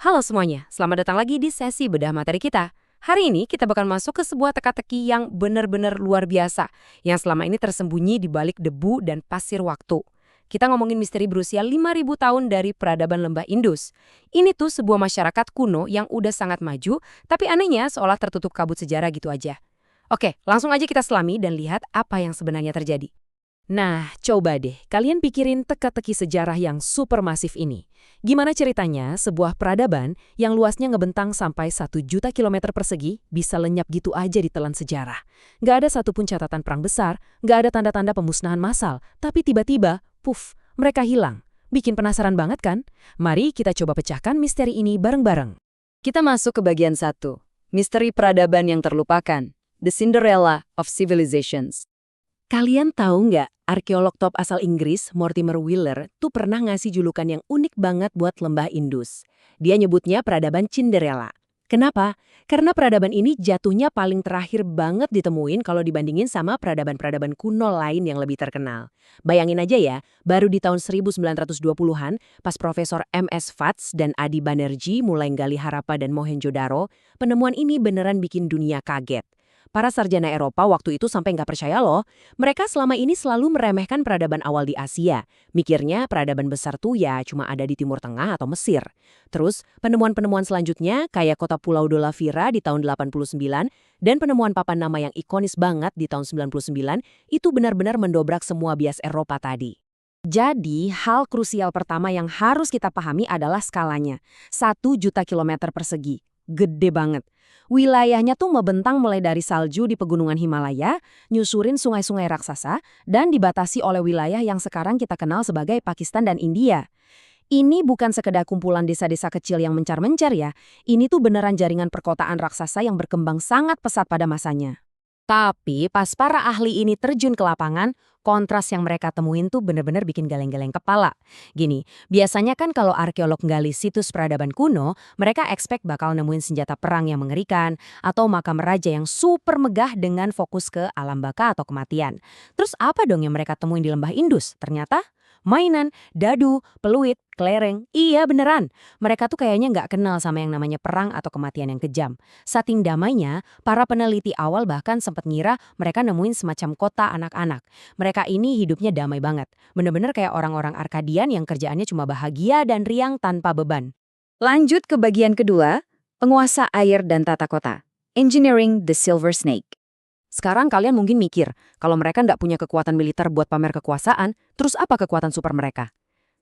Halo semuanya, selamat datang lagi di sesi bedah materi kita. Hari ini kita bakal masuk ke sebuah teka-teki yang benar-benar luar biasa, yang selama ini tersembunyi di balik debu dan pasir waktu. Kita ngomongin misteri berusia 5.000 tahun dari peradaban lembah Indus. Ini tuh sebuah masyarakat kuno yang udah sangat maju, tapi anehnya seolah tertutup kabut sejarah gitu aja. Oke, langsung aja kita selami dan lihat apa yang sebenarnya terjadi. Nah, coba deh, kalian pikirin teka-teki sejarah yang supermasif ini. Gimana ceritanya sebuah peradaban yang luasnya ngebentang sampai 1 juta kilometer persegi bisa lenyap gitu aja di telan sejarah. Nggak ada satupun catatan perang besar, nggak ada tanda-tanda pemusnahan massal, tapi tiba-tiba, puf, mereka hilang. Bikin penasaran banget kan? Mari kita coba pecahkan misteri ini bareng-bareng. Kita masuk ke bagian 1, misteri peradaban yang terlupakan, The Cinderella of Civilizations. Kalian tahu nggak, arkeolog top asal Inggris, Mortimer Wheeler, tuh pernah ngasih julukan yang unik banget buat lembah Indus. Dia nyebutnya peradaban Cinderella. Kenapa? Karena peradaban ini jatuhnya paling terakhir banget ditemuin kalau dibandingin sama peradaban-peradaban kuno lain yang lebih terkenal. Bayangin aja ya, baru di tahun 1920-an, pas Profesor M.S. Watts dan Adi Banerjee mulai gali Harappa dan Mohenjo-daro, penemuan ini beneran bikin dunia kaget. Para sarjana Eropa waktu itu sampai nggak percaya loh. Mereka selama ini selalu meremehkan peradaban awal di Asia. Mikirnya peradaban besar tuh ya cuma ada di Timur Tengah atau Mesir. Terus penemuan-penemuan selanjutnya kayak kota Pulau Dolavira di tahun 89 dan penemuan papan nama yang ikonis banget di tahun 99 itu benar-benar mendobrak semua bias Eropa tadi. Jadi, hal krusial pertama yang harus kita pahami adalah skalanya. 1 juta kilometer persegi. Gede banget. Wilayahnya tuh membentang mulai dari salju di pegunungan Himalaya, nyusurin sungai-sungai raksasa, dan dibatasi oleh wilayah yang sekarang kita kenal sebagai Pakistan dan India. Ini bukan sekedar kumpulan desa-desa kecil yang mencar-mencar ya, ini tuh beneran jaringan perkotaan raksasa yang berkembang sangat pesat pada masanya. Tapi pas para ahli ini terjun ke lapangan, kontras yang mereka temuin tuh bener-bener bikin geleng-geleng kepala. Gini, biasanya kan kalau arkeolog gali situs peradaban kuno, mereka expect bakal nemuin senjata perang yang mengerikan, atau makam raja yang super megah dengan fokus ke alam baka atau kematian. Terus apa dong yang mereka temuin di lembah Indus? Ternyata mainan, dadu, peluit, kelereng, iya beneran. Mereka tuh kayaknya nggak kenal sama yang namanya perang atau kematian yang kejam. Saking damainya, para peneliti awal bahkan sempat ngira mereka nemuin semacam kota anak-anak. Mereka ini hidupnya damai banget. Bener-bener kayak orang-orang Arkadian yang kerjaannya cuma bahagia dan riang tanpa beban. Lanjut ke bagian kedua, penguasa air dan tata kota. Engineering the Silver Snake. Sekarang kalian mungkin mikir, kalau mereka nggak punya kekuatan militer buat pamer kekuasaan, terus apa kekuatan super mereka?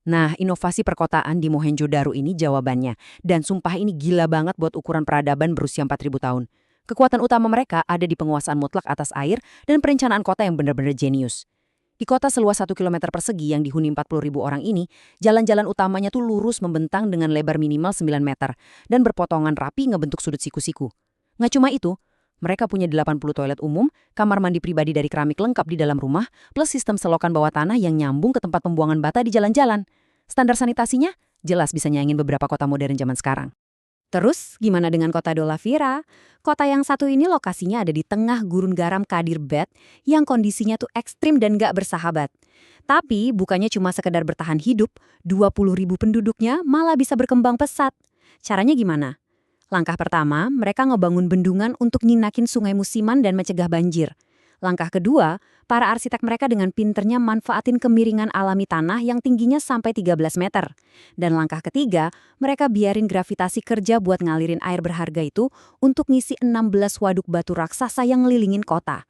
Nah, inovasi perkotaan di Mohenjo-daro ini jawabannya. Dan sumpah ini gila banget buat ukuran peradaban berusia 4.000 tahun. Kekuatan utama mereka ada di penguasaan mutlak atas air dan perencanaan kota yang benar-benar jenius. Di kota seluas 1 kilometer persegi yang dihuni 40.000 orang ini, jalan-jalan utamanya tuh lurus membentang dengan lebar minimal 9 meter dan berpotongan rapi ngebentuk sudut siku-siku. Nggak cuma itu, mereka punya 80 toilet umum, kamar mandi pribadi dari keramik lengkap di dalam rumah, plus sistem selokan bawah tanah yang nyambung ke tempat pembuangan bata di jalan-jalan. Standar sanitasinya jelas bisa nyaingin beberapa kota modern zaman sekarang. Terus, gimana dengan kota Dolavira? Kota yang satu ini lokasinya ada di tengah gurun garam Kadirbet yang kondisinya tuh ekstrim dan gak bersahabat. Tapi bukannya cuma sekedar bertahan hidup, 20.000 penduduknya malah bisa berkembang pesat. Caranya gimana? Langkah pertama, mereka ngebangun bendungan untuk nyinakin sungai musiman dan mencegah banjir. Langkah kedua, para arsitek mereka dengan pinternya manfaatin kemiringan alami tanah yang tingginya sampai 13 meter. Dan langkah ketiga, mereka biarin gravitasi kerja buat ngalirin air berharga itu untuk ngisi 16 waduk batu raksasa yang ngelilingin kota.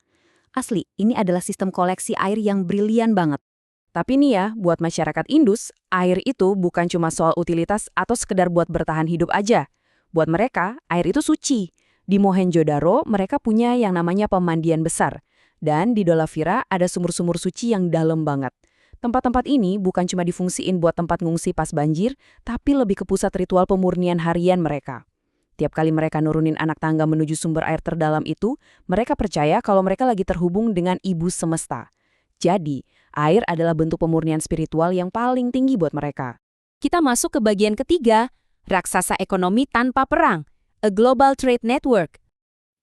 Asli, ini adalah sistem koleksi air yang brilian banget. Tapi nih ya, buat masyarakat Indus, air itu bukan cuma soal utilitas atau sekedar buat bertahan hidup aja. Buat mereka, air itu suci. Di Mohenjo-daro, mereka punya yang namanya pemandian besar. Dan di Dolavira ada sumur-sumur suci yang dalam banget. Tempat-tempat ini bukan cuma difungsiin buat tempat ngungsi pas banjir, tapi lebih ke pusat ritual pemurnian harian mereka. Tiap kali mereka nurunin anak tangga menuju sumber air terdalam itu, mereka percaya kalau mereka lagi terhubung dengan ibu semesta. Jadi, air adalah bentuk pemurnian spiritual yang paling tinggi buat mereka. Kita masuk ke bagian ketiga, raksasa ekonomi tanpa perang, a global trade network.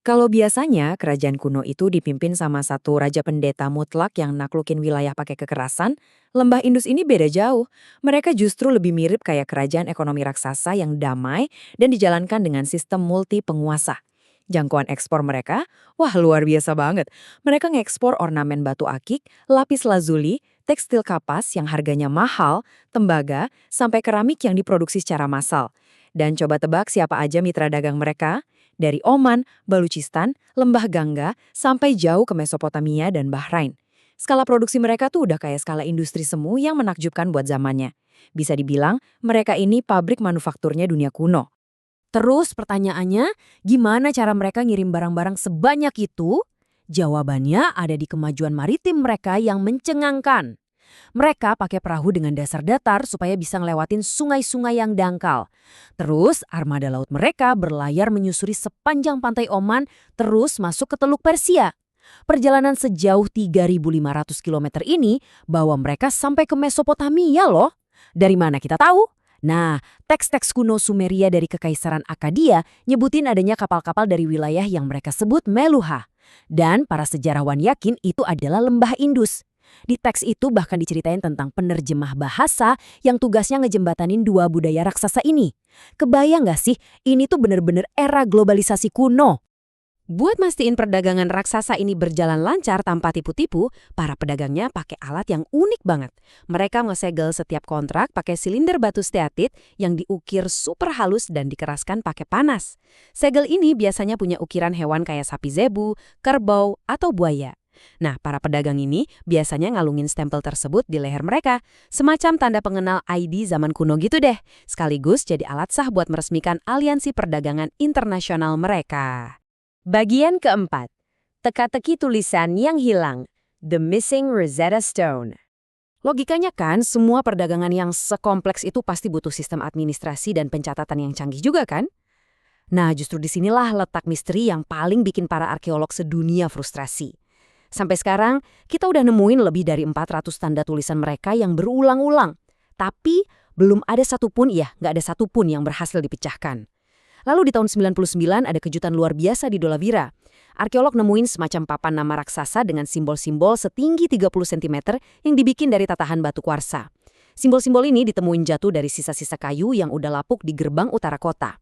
Kalau biasanya kerajaan kuno itu dipimpin sama satu raja pendeta mutlak yang naklukin wilayah pakai kekerasan, lembah Indus ini beda jauh. Mereka justru lebih mirip kayak kerajaan ekonomi raksasa yang damai dan dijalankan dengan sistem multi penguasa. Jangkauan ekspor mereka, wah luar biasa banget. Mereka ngekspor ornamen batu akik, lapis lazuli, tekstil kapas yang harganya mahal, tembaga, sampai keramik yang diproduksi secara massal. Dan coba tebak siapa aja mitra dagang mereka? Dari Oman, Baluchistan, Lembah Gangga, sampai jauh ke Mesopotamia dan Bahrain. Skala produksi mereka tuh udah kayak skala industri semu yang menakjubkan buat zamannya. Bisa dibilang, mereka ini pabrik manufakturnya dunia kuno. Terus pertanyaannya, gimana cara mereka ngirim barang-barang sebanyak itu? Jawabannya ada di kemajuan maritim mereka yang mencengangkan. Mereka pakai perahu dengan dasar datar supaya bisa ngelewatin sungai-sungai yang dangkal. Terus armada laut mereka berlayar menyusuri sepanjang pantai Oman terus masuk ke Teluk Persia. Perjalanan sejauh 3.500 km ini bawa mereka sampai ke Mesopotamia loh. Dari mana kita tahu? Nah, teks-teks kuno Sumeria dari Kekaisaran Akkadia nyebutin adanya kapal-kapal dari wilayah yang mereka sebut Meluha. Dan para sejarawan yakin itu adalah lembah Indus. Di teks itu bahkan diceritain tentang penerjemah bahasa yang tugasnya ngejembatanin dua budaya raksasa ini. Kebayang gak sih, ini tuh bener-bener era globalisasi kuno. Buat mastiin perdagangan raksasa ini berjalan lancar tanpa tipu-tipu, para pedagangnya pakai alat yang unik banget. Mereka ngesegel setiap kontrak pakai silinder batu steatit yang diukir super halus dan dikeraskan pakai panas. Segel ini biasanya punya ukiran hewan kayak sapi zebu, kerbau, atau buaya. Nah, para pedagang ini biasanya ngalungin stempel tersebut di leher mereka, semacam tanda pengenal ID zaman kuno gitu deh, sekaligus jadi alat sah buat meresmikan aliansi perdagangan internasional mereka. Bagian keempat, teka-teki tulisan yang hilang, The Missing Rosetta Stone. Logikanya kan, semua perdagangan yang sekompleks itu pasti butuh sistem administrasi dan pencatatan yang canggih juga kan? Nah, justru disinilah letak misteri yang paling bikin para arkeolog sedunia frustrasi. Sampai sekarang, kita udah nemuin lebih dari 400 tanda tulisan mereka yang berulang-ulang. Tapi, belum ada satupun, nggak ada satupun yang berhasil dipecahkan. Lalu di tahun 99 ada kejutan luar biasa di Dolavira. Arkeolog nemuin semacam papan nama raksasa dengan simbol-simbol setinggi 30 cm yang dibikin dari tatahan batu kuarsa. Simbol-simbol ini ditemuin jatuh dari sisa-sisa kayu yang udah lapuk di gerbang utara kota.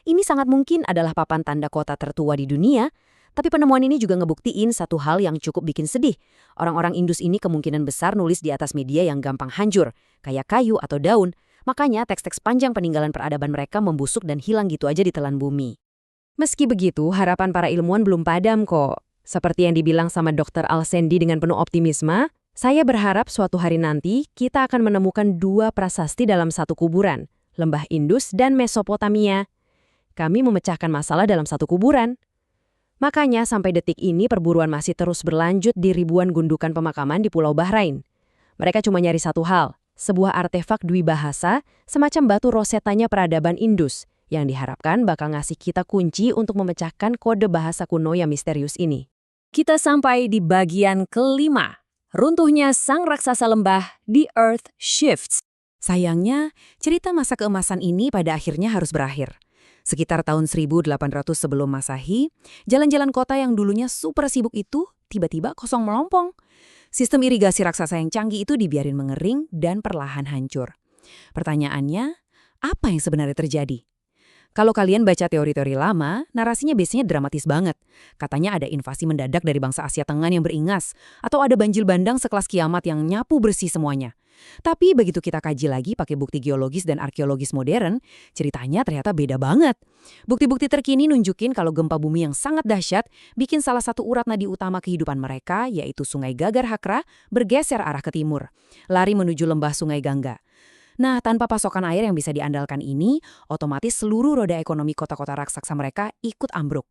Ini sangat mungkin adalah papan tanda kota tertua di dunia, tapi penemuan ini juga ngebuktiin satu hal yang cukup bikin sedih. Orang-orang Indus ini kemungkinan besar nulis di atas media yang gampang hancur, kayak kayu atau daun. Makanya teks-teks panjang peninggalan peradaban mereka membusuk dan hilang gitu aja di telan bumi. Meski begitu, harapan para ilmuwan belum padam kok. Seperti yang dibilang sama Dr. Alsendi dengan penuh optimisme, saya berharap suatu hari nanti kita akan menemukan dua prasasti dalam satu kuburan, lembah Indus dan Mesopotamia. Kami memecahkan masalah dalam satu kuburan. Makanya sampai detik ini perburuan masih terus berlanjut di ribuan gundukan pemakaman di Pulau Bahrain. Mereka cuma nyari satu hal, sebuah artefak dwibahasa semacam batu rosetanya peradaban Indus yang diharapkan bakal ngasih kita kunci untuk memecahkan kode bahasa kuno yang misterius ini. Kita sampai di bagian kelima, runtuhnya sang raksasa lembah, The Earth Shifts. Sayangnya, cerita masa keemasan ini pada akhirnya harus berakhir. Sekitar tahun 1800 sebelum Masehi, jalan-jalan kota yang dulunya super sibuk itu tiba-tiba kosong melompong. Sistem irigasi raksasa yang canggih itu dibiarin mengering dan perlahan hancur. Pertanyaannya, apa yang sebenarnya terjadi? Kalau kalian baca teori-teori lama, narasinya biasanya dramatis banget. Katanya ada invasi mendadak dari bangsa Asia Tengah yang beringas, atau ada banjir bandang sekelas kiamat yang nyapu bersih semuanya. Tapi begitu kita kaji lagi pakai bukti geologis dan arkeologis modern, ceritanya ternyata beda banget. Bukti-bukti terkini nunjukin kalau gempa bumi yang sangat dahsyat bikin salah satu urat nadi utama kehidupan mereka, yaitu Sungai Gagar Hakra, bergeser arah ke timur, lari menuju lembah Sungai Gangga. Nah, tanpa pasokan air yang bisa diandalkan ini, otomatis seluruh roda ekonomi kota-kota raksasa mereka ikut ambruk.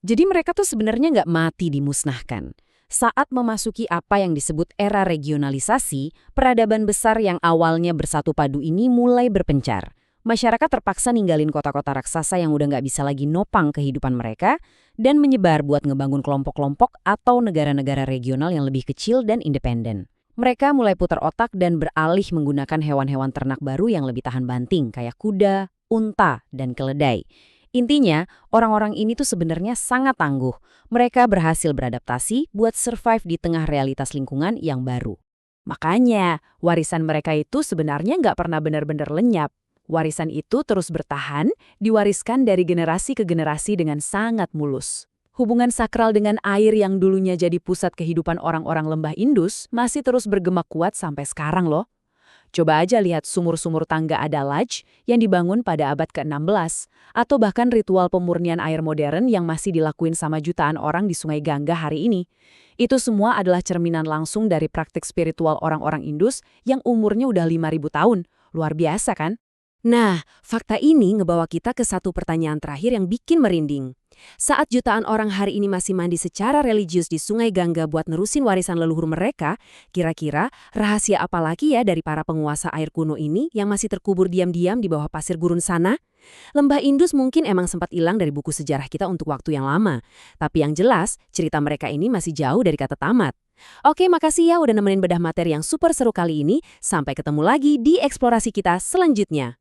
Jadi mereka tuh sebenarnya nggak mati dimusnahkan. Saat memasuki apa yang disebut era regionalisasi, peradaban besar yang awalnya bersatu padu ini mulai berpencar. Masyarakat terpaksa ninggalin kota-kota raksasa yang udah nggak bisa lagi nopang kehidupan mereka dan menyebar buat ngebangun kelompok-kelompok atau negara-negara regional yang lebih kecil dan independen. Mereka mulai putar otak dan beralih menggunakan hewan-hewan ternak baru yang lebih tahan banting kayak kuda, unta, dan keledai. Intinya, orang-orang ini tuh sebenarnya sangat tangguh. Mereka berhasil beradaptasi buat survive di tengah realitas lingkungan yang baru. Makanya, warisan mereka itu sebenarnya nggak pernah benar-benar lenyap. Warisan itu terus bertahan, diwariskan dari generasi ke generasi dengan sangat mulus. Hubungan sakral dengan air yang dulunya jadi pusat kehidupan orang-orang lembah Indus masih terus bergema kuat sampai sekarang loh. Coba aja lihat sumur-sumur tangga Adalaj yang dibangun pada abad ke-16, atau bahkan ritual pemurnian air modern yang masih dilakuin sama jutaan orang di Sungai Gangga hari ini. Itu semua adalah cerminan langsung dari praktik spiritual orang-orang Indus yang umurnya udah 5.000 tahun. Luar biasa kan? Nah, fakta ini ngebawa kita ke satu pertanyaan terakhir yang bikin merinding. Saat jutaan orang hari ini masih mandi secara religius di Sungai Gangga buat nerusin warisan leluhur mereka, kira-kira rahasia apa lagi ya dari para penguasa air kuno ini yang masih terkubur diam-diam di bawah pasir gurun sana? Lembah Indus mungkin emang sempat hilang dari buku sejarah kita untuk waktu yang lama. Tapi yang jelas, cerita mereka ini masih jauh dari kata tamat. Oke, makasih ya udah nemenin bedah materi yang super seru kali ini. Sampai ketemu lagi di eksplorasi kita selanjutnya.